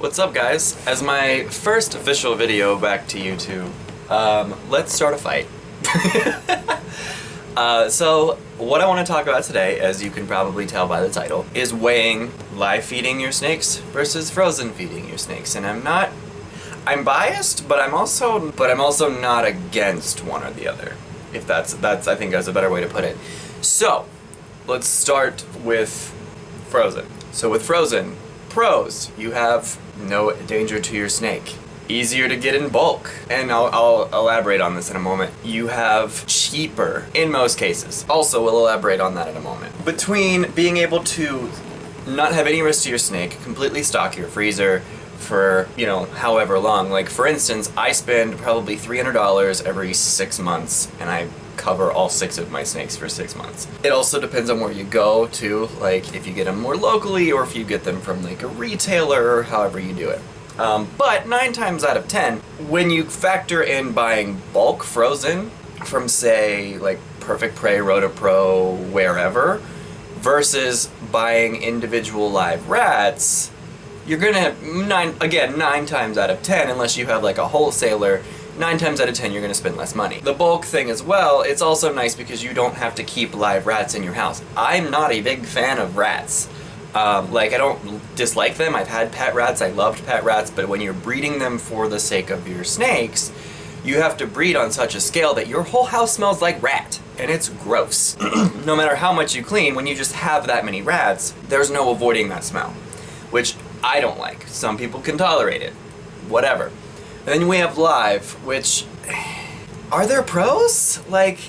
What's up, guys? As my first official video back to YouTube, let's start a fight. So what I want to talk about today, as you can probably tell by the title, is weighing live feeding your snakes versus frozen feeding your snakes. And I'm biased, but I'm also not against one or the other. If that's I think that's a better way to put it. So let's start with frozen. So with frozen, pros: you have no danger to your snake. Easier to get in bulk, and I'll elaborate on this in a moment. You have cheaper in most cases. Also, we'll elaborate on that in a moment. Between being able to not have any risk to your snake, completely stock your freezer for, however long. Like, for instance, I spend probably $300 every 6 months, and I cover all 6 of my snakes for 6 months. It also depends on where you go too, like if you get them more locally or if you get them from like a retailer or however you do it. But 9 times out of 10, when you factor in buying bulk frozen from, say, like Perfect Prey, Rotopro, wherever, versus buying individual live rats, you're gonna have 9 times out of 10, unless you have like a wholesaler, 9 times out of 10 you're gonna spend less money. The bulk thing as well, it's also nice because you don't have to keep live rats in your house. I'm not a big fan of rats. I don't dislike them. I've had pet rats, I loved pet rats, but when you're breeding them for the sake of your snakes, you have to breed on such a scale that your whole house smells like rat, and it's gross. No matter how much you clean, when you just have that many rats, there's no avoiding that smell, which I don't like. Some people can tolerate it, whatever. And then we have live, which, are there pros?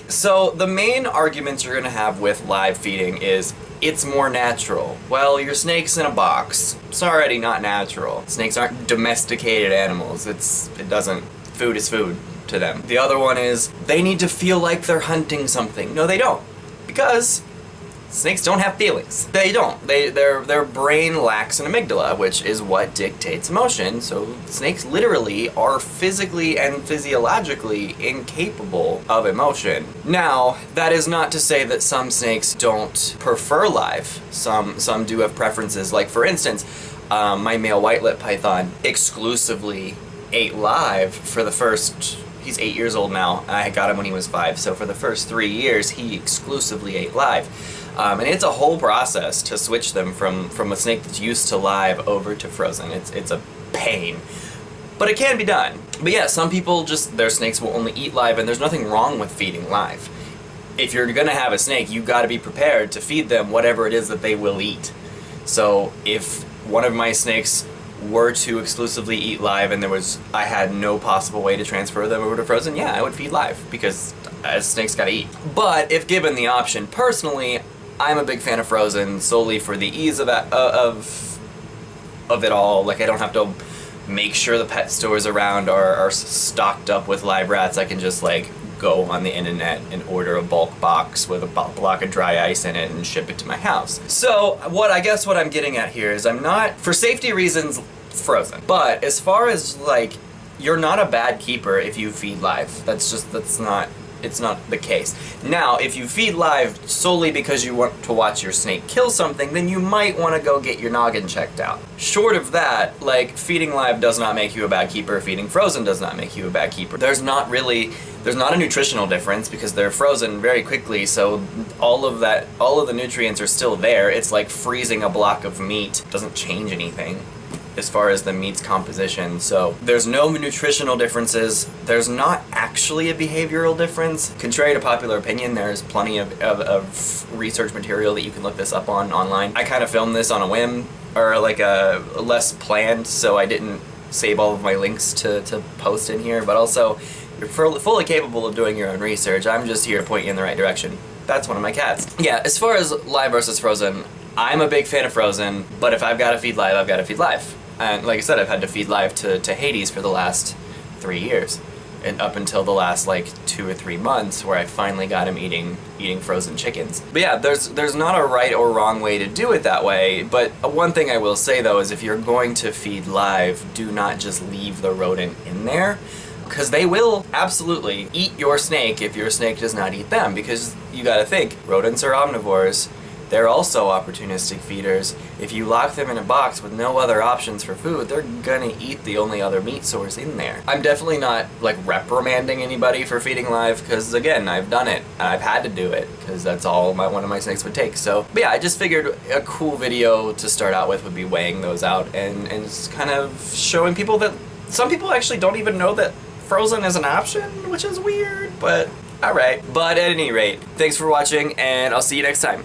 So the main arguments you're gonna have with live feeding is, it's more natural. Well, your snake's in a box. It's already not natural. Snakes aren't domesticated animals. Food is food to them. The other one is, they need to feel like they're hunting something. No, they don't. Because snakes don't have feelings. They don't. Their brain lacks an amygdala, which is what dictates emotion. So snakes literally are physically and physiologically incapable of emotion. Now, that is not to say that some snakes don't prefer live. Some do have preferences. Like, for instance, my male white-lip python exclusively ate live for the first... He's 8 years old now. I got him when he was 5. So for the first 3 years, he exclusively ate live. And it's a whole process to switch them from a snake that's used to live over to frozen. It's a pain, but it can be done. But yeah, some people their snakes will only eat live, and there's nothing wrong with feeding live. If you're gonna have a snake, you gotta be prepared to feed them whatever it is that they will eat. So if one of my snakes were to exclusively eat live and I had no possible way to transfer them over to frozen, yeah, I would feed live, because snakes gotta eat. But if given the option, personally, I'm a big fan of frozen solely for the ease of it all. Like, I don't have to make sure the pet stores around are stocked up with live rats. I can just go on the internet and order a bulk box with a block of dry ice in it and ship it to my house. So what I'm getting at here is, I'm not, for safety reasons, frozen. But as far as you're not a bad keeper if you feed live. It's not the case. Now, if you feed live solely because you want to watch your snake kill something, then you might want to go get your noggin checked out. Short of that, feeding live does not make you a bad keeper, feeding frozen does not make you a bad keeper. There's not a nutritional difference because they're frozen very quickly, so all of the nutrients are still there. It's like freezing a block of meat. It doesn't change anything as far as the meat's composition. So there's no nutritional differences. There's not actually a behavioral difference. Contrary to popular opinion, there's plenty of research material that you can look this up online. I kind of filmed this on a whim, or less planned, so I didn't save all of my links to post in here, but also, you're fully capable of doing your own research. I'm just here to point you in the right direction. That's one of my cats. Yeah, as far as live versus frozen, I'm a big fan of frozen, but if I've got to feed live, I've got to feed live. And like I said, I've had to feed live to Hades for the last 3 years, and up until the last 2 or 3 months, where I finally got him eating frozen chickens. But yeah, there's not a right or wrong way to do it that way. But one thing I will say though is, if you're going to feed live, do not just leave the rodent in there, because they will absolutely eat your snake if your snake does not eat them. Because you got to think, rodents are omnivores. They're also opportunistic feeders, if you lock them in a box with no other options for food, they're gonna eat the only other meat source in there. I'm definitely not like reprimanding anybody for feeding live, because again, I've done it. I've had to do it because that's all one of my snakes would take. So, but yeah, I just figured a cool video to start out with would be weighing those out and just kind of showing people that some people actually don't even know that frozen is an option, which is weird, but alright. But at any rate, thanks for watching, and I'll see you next time.